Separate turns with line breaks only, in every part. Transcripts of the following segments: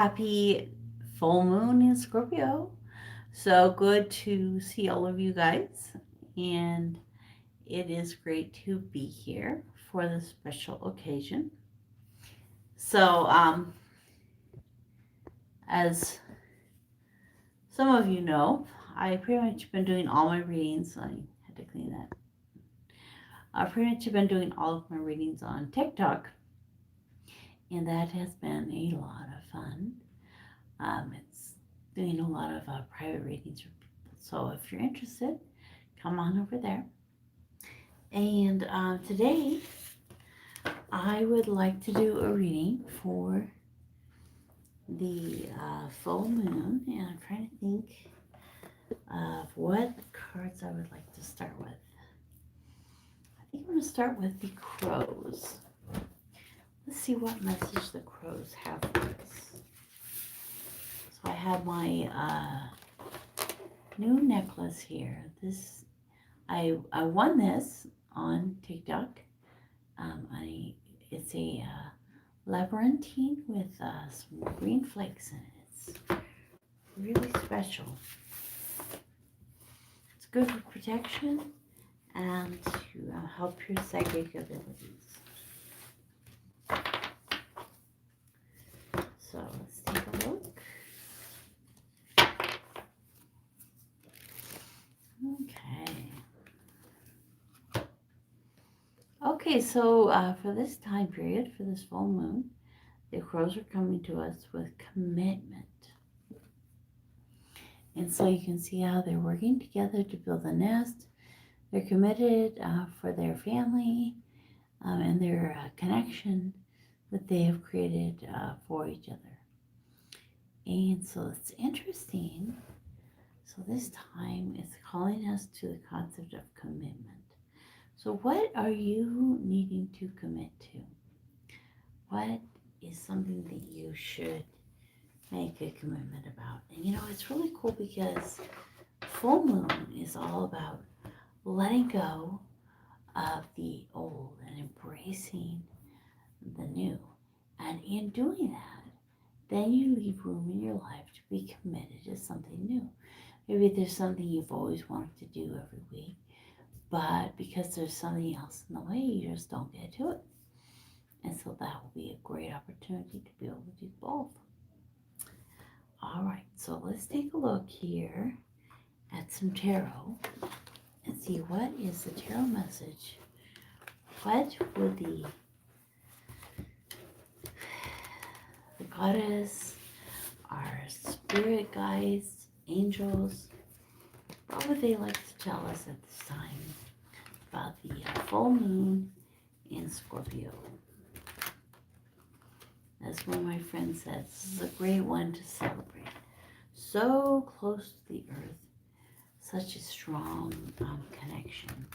Happy full moon in Scorpio. So good to see all of you guys. And it is great to be here for this special occasion. So, as some of you know, I pretty much been doing all my readings. I had to clean that. I pretty much have been doing all of my readings on TikTok, and that has been a lot of fun. It's doing a lot of private readings for people. So if you're interested, come on over there. And today, I would like to do a reading for the full moon, and I'm trying to think of what cards I would like to start with. I think I'm going to start with the crows. Let's see what message the crows have for us. So I have my new necklace here. I won this on TikTok. It's a labyrinthine with some green flakes in it. It's really special. It's good for protection and to help your psychic abilities. So let's take a look. Okay, so for this time period, for this full moon, the crows are coming to us with commitment. And so you can see how they're working together to build a nest. They're committed for their family and their connection that they have created for each other. And so it's interesting. So this time it's calling us to the concept of commitment. So what are you needing to commit to? What is something that you should make a commitment about? And it's really cool because full moon is all about letting go of the old and embracing the new. And in doing that, then you leave room in your life to be committed to something new. Maybe there's something you've always wanted to do every week, but because there's something else in the way, you just don't get to it. And so that will be a great opportunity to be able to do both. All right, so let's take a look here at some tarot and see what is the tarot message. What would the goddess, our spirit guides, angels, what would they like to tell us at this time about the full moon in Scorpio? As one of my friends said, this is a great one to celebrate. So close to the earth, such a strong connection.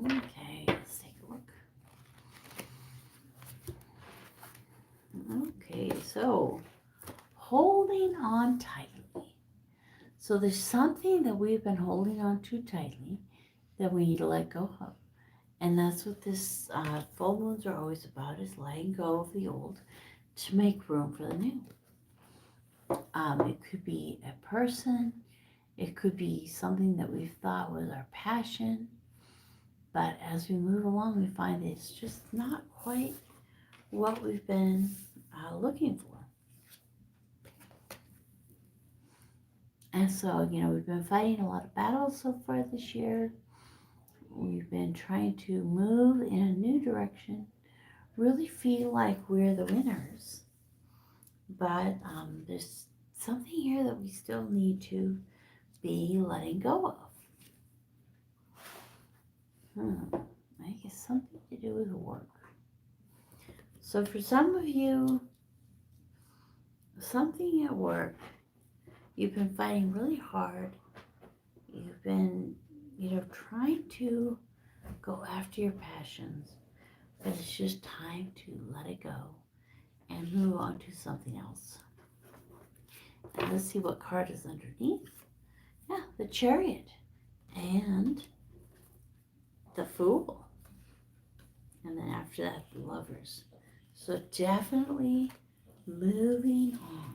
Okay, let's take a look. Okay, so holding on tightly. So there's something that we've been holding on to tightly that we need to let go of. And that's what this full moons are always about, is letting go of the old to make room for the new. It could be a person. It could be something that we've thought was our passion. But as we move along, we find that it's just not quite what we've been looking for. And so, we've been fighting a lot of battles so far this year. We've been trying to move in a new direction, really feel like we're the winners. But there's something here that we still need to be letting go of. I guess something to do with work. So for some of you, something at work, you've been fighting really hard. You've been, trying to go after your passions, but it's just time to let it go and move on to something else. And let's see what card is underneath. Yeah, the Chariot and the Fool. And then after that, the Lovers. So definitely moving on.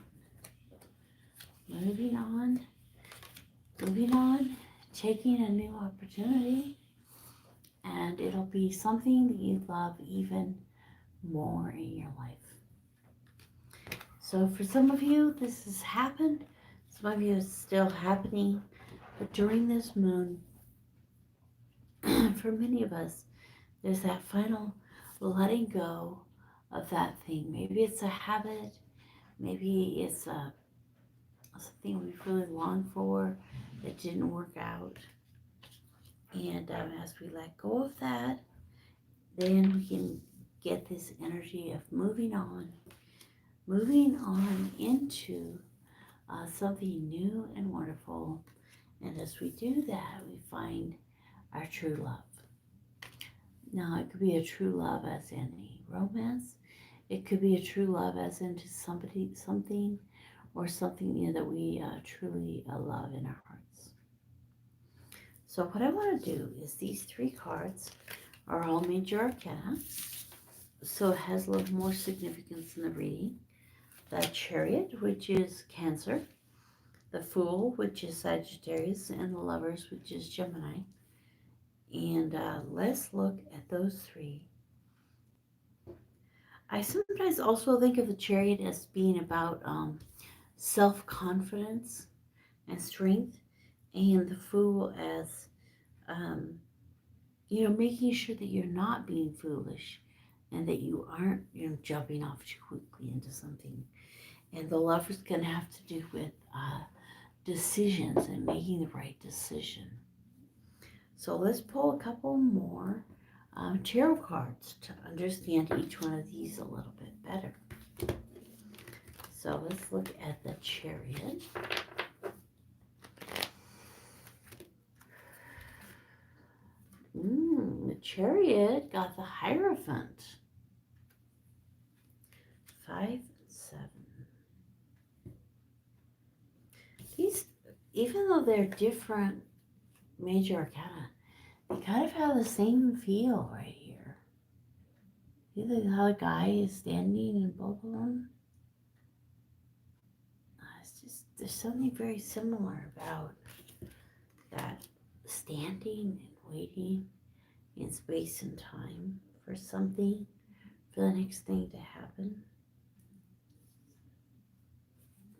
Moving on. Moving on. Taking a new opportunity. And it'll be something that you love even more in your life. So for some of you, this has happened. Some of you, it's still happening. But during this moon, for many of us, there's that final letting go of that thing. Maybe it's a habit. Maybe it's something we really longed for that didn't work out. And as we let go of that, then we can get this energy of moving on into something new and wonderful. And as we do that, we find our true love. Now, it could be a true love as in a romance. It could be a true love as into something, or something that we truly love in our hearts. So what I want to do is these three cards are all major arcana, so it has a little more significance in the reading. The Chariot, which is Cancer, the Fool, which is Sagittarius, and the Lovers, which is Gemini. And let's look at those three. I sometimes also think of the Chariot as being about self-confidence and strength, and the Fool as, making sure that you're not being foolish and that you aren't, jumping off too quickly into something. And the Lover's going to have to do with decisions and making the right decision. So let's pull a couple more tarot cards to understand each one of these a little bit better. So let's look at the Chariot. The Chariot got the Hierophant. 5 and 7. These, even though they're different major arcana, they kind of have the same feel right here. See how the guy is standing in both of them? It's just, there's something very similar about that standing and waiting in space and time for something, for the next thing to happen.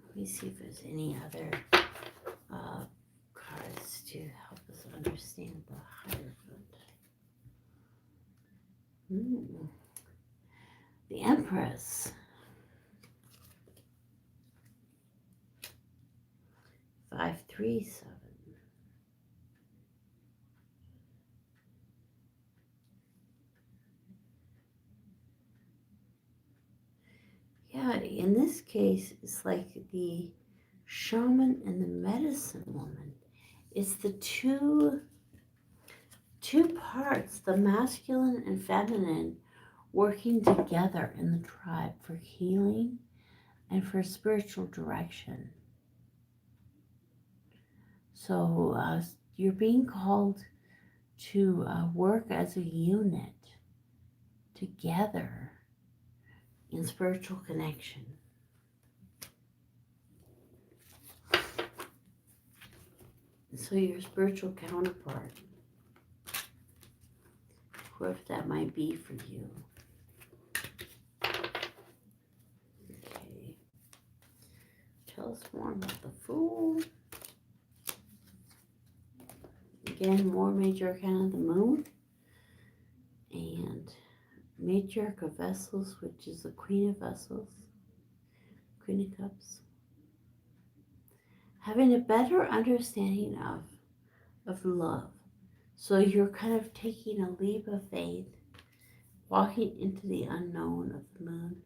Let me see if there's any other cards to help us understand the Hierophant. The Empress. 5, 3, 7. Yeah, in this case, it's like the shaman and the medicine woman. It's the two parts, the masculine and feminine, working together in the tribe for healing and for spiritual direction. So you're being called to work as a unit together in spiritual connection. So your spiritual counterpart, whoever that might be for you. Okay. Tell us more about the Fool. Again, more major arcana, the Moon. And matriarch of Vessels, which is the Queen of Vessels. Queen of Cups. Having a better understanding of love. So you're kind of taking a leap of faith, walking into the unknown of the moon,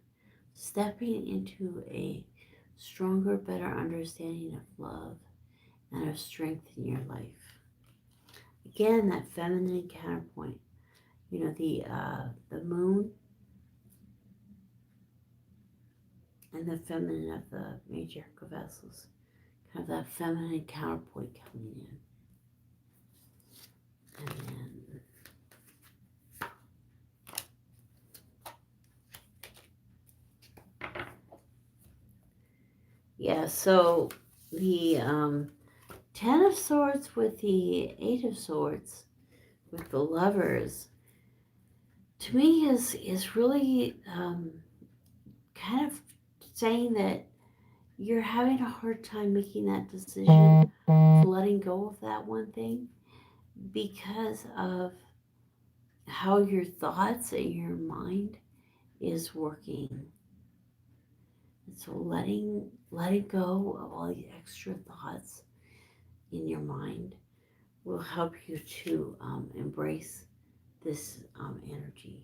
stepping into a stronger, better understanding of love and of strength in your life. Again, that feminine counterpoint. The moon and the feminine of the matriarch of Vessels have that feminine counterpoint coming in. And then yeah, so the Ten of Swords with the Eight of Swords with the Lovers, to me is really kind of saying that you're having a hard time making that decision, letting go of that one thing because of how your thoughts and your mind is working. And so letting go of all the extra thoughts in your mind will help you to embrace this energy.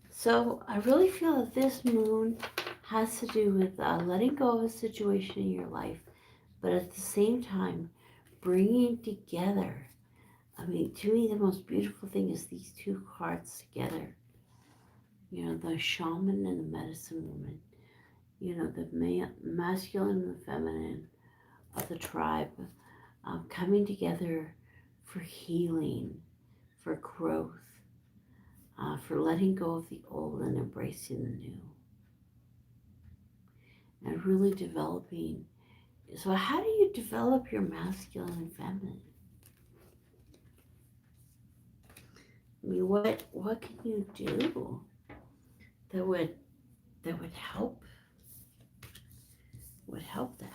So I really feel that this moon has to do with letting go of a situation in your life, but at the same time, bringing together. I mean, to me, the most beautiful thing is these two cards together. You know, the shaman and the medicine woman. You know, the masculine and the feminine of the tribe coming together for healing, for growth, for letting go of the old and embracing the new, and really developing. So, how do you develop your masculine and feminine? I mean, what can you do that would help that?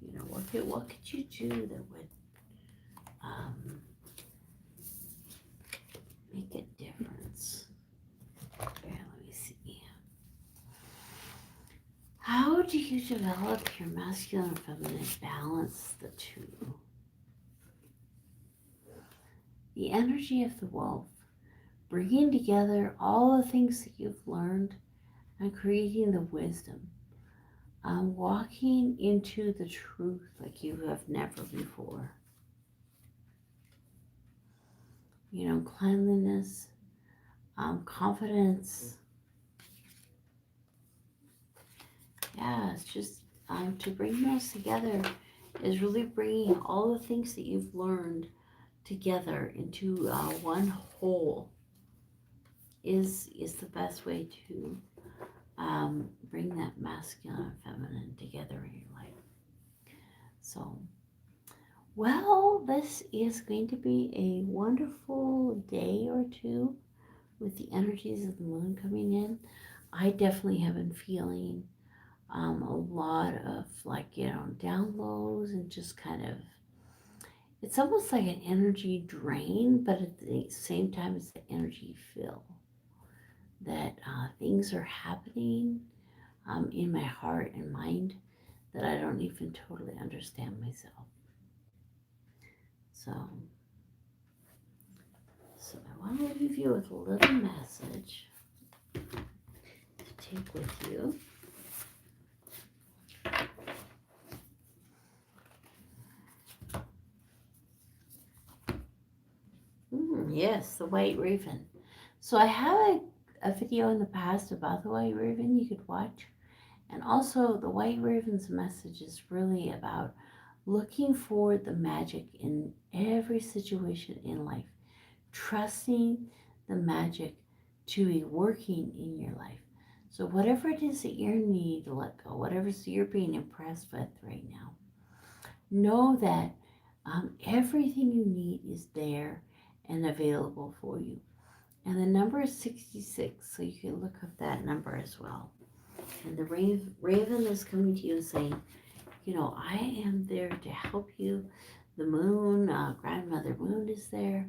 You know, what could you do that would make a difference? Okay, let me see. How do you develop your masculine and feminine, balance the two? The energy of the wolf, bringing together all the things that you've learned and creating the wisdom. Walking into the truth like you have never before. You know, cleanliness, confidence. Yeah, it's just to bring those together is really bringing all the things that you've learned together into one whole is the best way to bring that masculine and feminine together in your life. So, well, this is going to be a wonderful day or two with the energies of the moon coming in. I definitely have been feeling a lot of downloads and just kind of, it's almost like an energy drain, but at the same time, it's the energy fill that things are happening in my heart and mind that I don't even totally understand myself. So I want to leave you with a little message to take with you. Yes, the white raven. So I have a video in the past about the white raven you could watch. And also the white raven's message is really about looking for the magic in every situation in life. Trusting the magic to be working in your life. So whatever it is that you need to let go, whatever you're being impressed with right now, know that everything you need is there and available for you. And the number is 66, so you can look up that number as well. And the raven is coming to you saying, you know, I am there to help you. The moon, grandmother moon is there.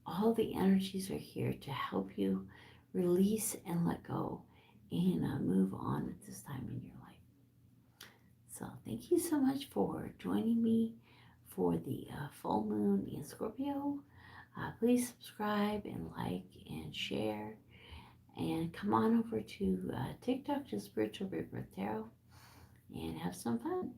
All the energies are here to help you release and let go and move on at this time in your life. So thank you so much for joining me for the full moon in Scorpio. Please subscribe and like and share. And come on over to TikTok to Spiritual Rebirth Tarot and have some fun.